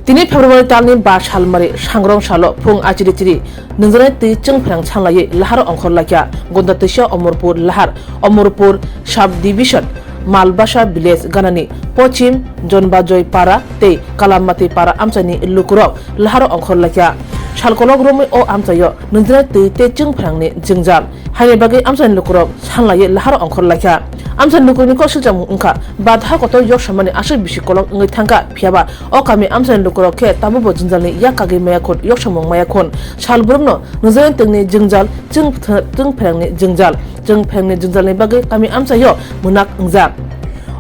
Tini February talni ba shalmari sangrong shalo phung achiri chiri ningzane ti chengphrang changlaye lahar ongkhor lakya Gondatwisa Amarpur lahar Amarpur sub division Malbasa village ganani Pochim Jonbajoy para te Kalamati para amchani lukurok lahar ongkhor lakya Shalkolok romi o amchayo ningzane ti te chengphrangni jengjal haine bagi amchani lukurok changlaye lahar ongkhor lakya Amsan lukurni ko siljam ungka badha koto yok samani asir bisi kolok ngai thangka phiaba o kami amsan lukurok ke tabubo jinjalni yakagi mayakon yok samong mayakon salbrumno nuzan tengni jingjal jeng phrangni jingjalni bagi kami amsayo munak ungjak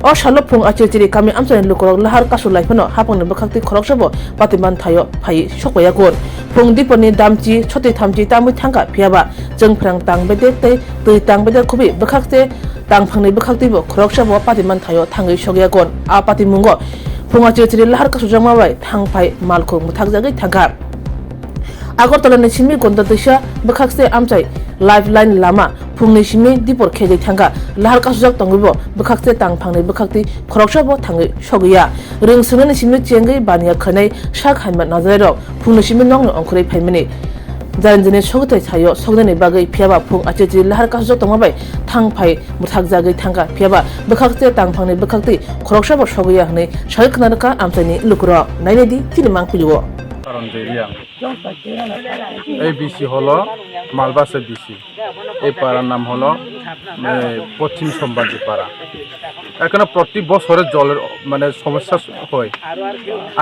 o shalo phung achiri kami amsan lukurok lahar kasu laifano hapangni bakhakti khorok sabo patiman thayo phai sokbayakon phung diponi damchi choti thamchi tamu thangka phiaba jeng phrang tangbede te tui tangbede khubi bakhakte tangphangni bakhaktibo khoroksabo patiman thayo thangai sogyagon a patimungo phunga chiri lahar ka sujangma bai thangpai malko muthakjagi thangka Agartala ni simi Gondatwisa bakhakse amchai lifeline lama phungni simi dipor khejai thangka lahar ka sujak tangibo bakhakse tangphangni bakhakti khoroksabo thangai sogya ring sungani simi chengai bania khanai sak hanma nazarok phungni simi nong ongkhorei phaimani Janjini sogotai sayo sogdani bagai phiaba phung achiri lahar ka sujak tangma bai thangphai muthakjagi thangka phiaba bakhakte tangphangni bakhakti khoroksabo sogya hne sai Khwnanai amchani lukro nainedi tinimang piluo কারণ area এই BC হলো মালবাসা BC এই পাড়ার নাম হলো পশ্চিম সম্বাদী পাড়া এখানে প্রতি বছরে জলের মানে সমস্যা হয়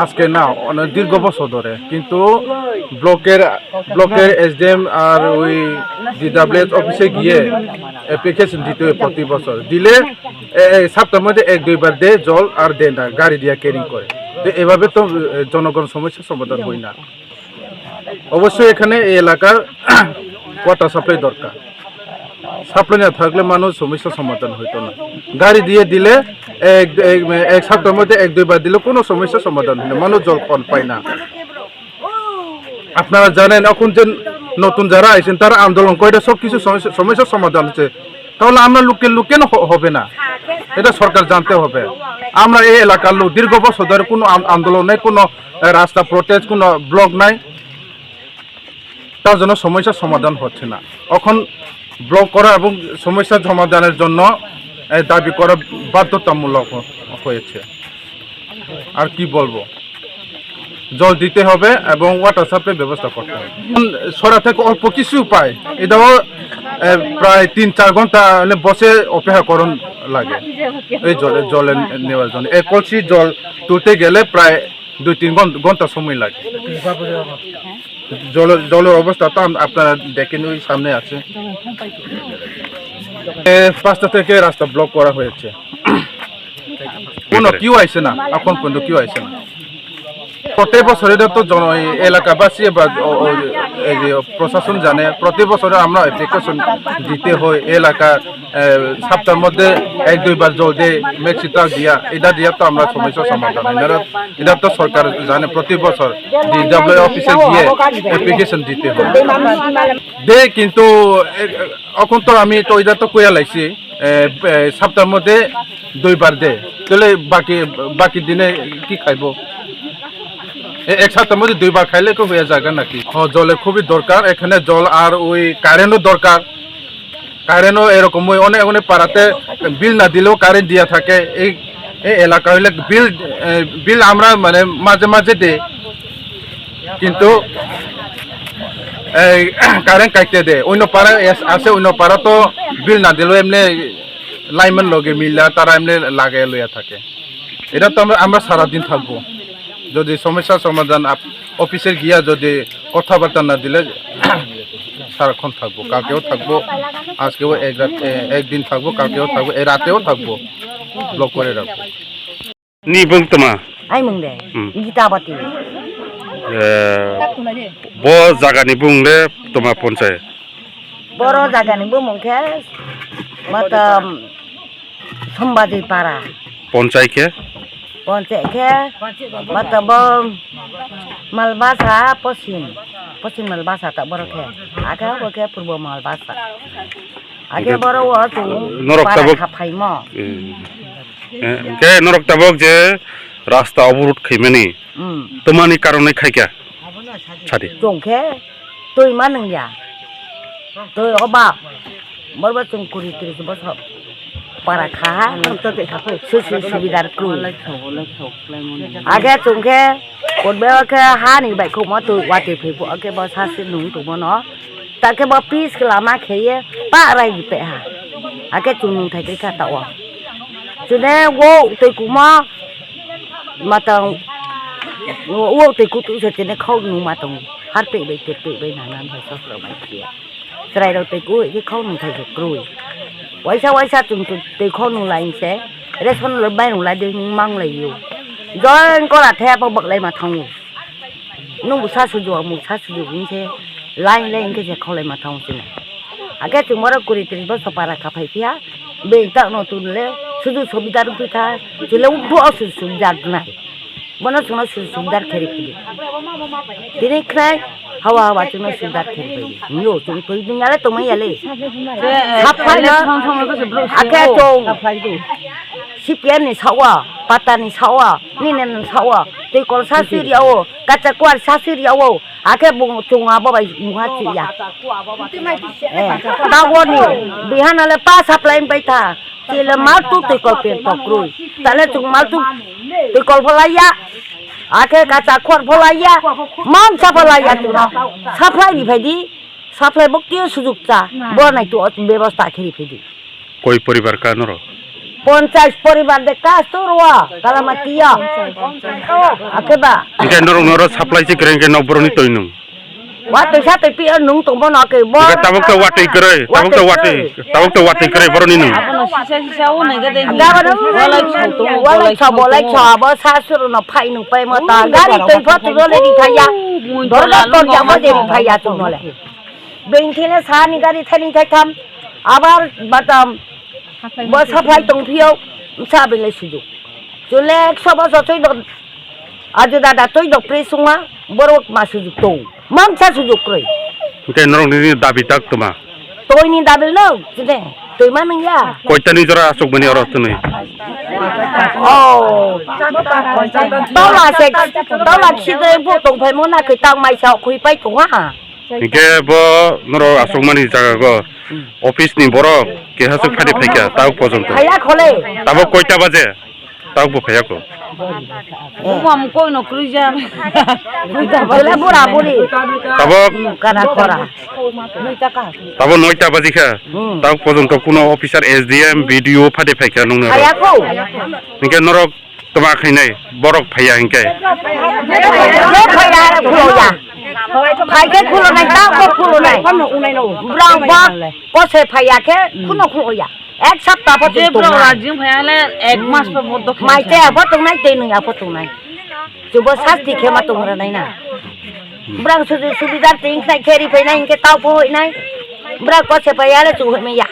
আজকে না অনেক দীর্ঘ বছর ধরে কিন্তু ব্লকের SDM আর ওই DWS অফিসে গিয়ে অ্যাপ্লিকেশন দিতে হয় প্রতি বছর দিলে সপ্তাহের মধ্যে এক দুইবার দেয় জল আর দেয় না গাড়ি দিয়ে ক্যারিং করে এভাবে তো জনগণ সমস্যার সমাধান হয় না অবশ্যই এখানে এই এলাকার ওয়াটার সাপ্লাই দরকার সাপ্লাই না থাকলে মানুষ সমস্যার সমাধান হইতো না গাড়ি দিয়ে দিলে এক সপ্তাহের মধ্যে এক দুইবার দিলে কোনো সমস্যার সমাধান হয় না মানুষ জল কল পায় না আপনারা জানেন এখন যে নতুন যারা আইছেন তারা আন্দোলন করে সব কিছু সমস্যার সমাধান হচ্ছে তাহলে আমরা লোকে হবে না এটা সরকার জানতে হবে আমরা এই এলাকার লোক দীর্ঘ বছর ধরে কোনো আন্দোলন নেই কোনো রাস্তা প্রোটেস্ট কোনো ব্লক নাই তার জন্য সমস্যার সমাধান হচ্ছে না এখন ব্লক করা এবং সমস্যার সমাধানের জন্য দাবি করা বাধ্যতামূলক হয়েছে আর কি বলবো জল দিতে হবে এবং ওয়াটার সাপ্লাই ব্যবস্থা করতে হবে সরা থেকে অল্প কিছু পায় এটাও প্রায় 3-4 ঘন্টা বসে অপেক্ষা করুন লাগে এই জলে নেওয়ার জন্য এক কলসি জল তুলতে গেলে প্রায় 2-3 ঘন্টা সময় লাগে জলের অবস্থা তো আপনারা দেখেন ওই সামনে আছে 5টা থেকে রাস্তা ব্লক করা হয়েছে কোনো কেউ আইছে না এখন পর্যন্ত কেউ আইছে না প্রত্যেক বছর এটা তো এলাকাবাসী বা প্রশাসন জানে প্রতি বছরে আমরা অ্যাপ্লিকেশন দিতে হয় এলাকার সপ্তাহের মধ্যে এক দুইবার জল দিয়ে মেক্সি ট্রাক দিয়া এটা দিয়া তো আমরা সমস্যার সমাধান এটা তো সরকার জানে প্রতি বছর DWS অফিসে গিয়ে অ্যাপ্লিকেশন দিতে হয় দে কিন্তু এখন তো আমি তো এটা তো কইয়া লাইছি সপ্তাহের মধ্যে দুইবার দে তাহলে বাকি দিনে কি খাইব এক সপ্তাহের মধ্যে দুইবার খাইলে তো হয়ে যাবে নাকি জলের খুবই দরকার এখানে জল আর ওই কারেন্টও দরকার কারেন্টও এরকম অনেক পাড়াতে বিল না দিলেও কারেন্ট দিয়া থাকে এই এলাকা হইলে বিল আমরা মানে মাঝে মাঝে দিই কিন্তু এই কারেন্ট কাটতে দেয় অন্য পাড়া আছে অন্য পাড়া তো বিল না দিলেও এমনি লাইনম্যান লগে মিললা তারা এমনি লাগাই লইয়া থাকে এটা তো আমরা সারাদিন থাকবো যদি সমস্যার সমাধান অফিসে গিয়া যদি কথাবার্তা না দিলে সারাক্ষণ থাকবো কালকেও থাকবো আজকেও একদিন থাকবো কালকেও থাকবো এই রাতেও থাকবো ব্লক করে রাখবো নি বলতমা আই মংদে গীতাবতী ব জাগানি বুংলে তোমা পঞ্চায়েত বড় জাগানি বুমংখে মত সম্বাদী পাড়া panchayat ke mata bom Malbasa Posim Malbasa tak borok aga boke purbo Malbasa age boro tu norok tabok kapai mo ke norok tabok je রাস্তা অবরোধ খাইমানি তোমানি কারণে খাইকা ছাড়ি জংখে তুই মা নংয়া তুই অবা বলবা চুং কুড়ি 30 বছর para kha su suvidar kru age chungke kodbe ke ha ni bai ko ma tu wa te phe bo age ba sa sin nu tu mo no ta ke ba peace kla ma kheye pa rai gi pe ha age chung nu thai ke kha ta wa chu ne wo te ku ma tang wo te ku tu se te ne khau nu ma tang har pe bai na nan ba sa pro bai khia trai đâu te ku ke khau nu thai ke kru Why sa chúng tôi không nung lại sẽ, để con lớn bay nung lại được mang lại nhiều, rồi có là theo bao bậc lại mà thông, nung một sát sử dụng như thế, lại lên cái gì không lại mà thông thế này, cái chúng mới có đi tìm bao số para cà phê phía, bên tạo nó tụi nó sử dụng số bị đa dụng pha, chỉ là uống thuốc sử dụng giặt này, bọn nó chúng nó sử dụng giặt khéo đi, thế này cái hawa chúng nó sử dụng giặt khéo đi, nhiều chúng tôi nhớ là tụi mấy giờ lấy. Hấp phải nó, cái trâu, ship này sáu à, pata này sáu à, nên sáu à, tôi còn sát suy điệu, cá chả quan sát suy điệu, cái bụng trùng à, bao bay mua hết chuyện à, tao quên đi, vì hắn là ba sắp lên bay ta, chỉ là máu tu tôi còn tiền tọc rồi, tại là trùng máu tu tôi còn phải lấy à, cái cá chả quan phải lấy mắm sắp phải lấy tụi nó, sắp lấy đi phải đi. Supply book dia sujuk cha, bon itu ବ୍ୟବস্থা খেলি ফেলি। কই পরিবার কানর? 50 পরিবার de kasturwa, kalamatia. Akeba. Ike nor supply ci kreng ke nobroni toinung. Wate sa te pi nung tong bon ake bon. Ike tabok to wate kre, tabok to wate kre boroni nu. Sisa una ke de. Wala cha bo sa suru no phai nu pe mo ta. Gari toi phot ro le di thaya. Dorla to jamo de di thaya tu no le. Bengkele sani gari thani thai tham abar batam bo supply tong phiau sa be le suju chule 100 বছর toi dok ajo dada toi dok presuma borok ma suju to mam sa suju kroi ke norong ni dabi tak tuma toi ni dabil no jene toi ma nang ya koitani jora asuk bani oros tu ni oh tao là khide bo tong phai mo na kai tang mai sao khui pai to ha Ike bo noro asuk mani jaga go office ni borok ke hasuk phadi phaika tau pojonto phaya khole tabo koita baje tau bo phaya ko Mom ko no cruiser. bole bura buri tabo kana khora tabo 9টা baji kha tau pojonto kuno officer SDM video phadi phaika nung no phaya ko Ike norok toma khainai borok phaya inke phaya ra khulo ya phai ke khulo nai ta ko khulo nai brang ba ko se phaya ke khuno khulo ya এক সপ্তাহ পর যে bro রাজিম ভাইলে এক মাস পর মধ্য মাইতে পতং নাই তে নয়া পতং নাই জুব শাস্তি খেমা তোমরা নাই না ব্রাং সুযোগ সুবিধা তিন খাই খেরি ফেনাই ইনকে তাও পই নাই ব্রা কছে পাইয়ালে চুহ মেয়া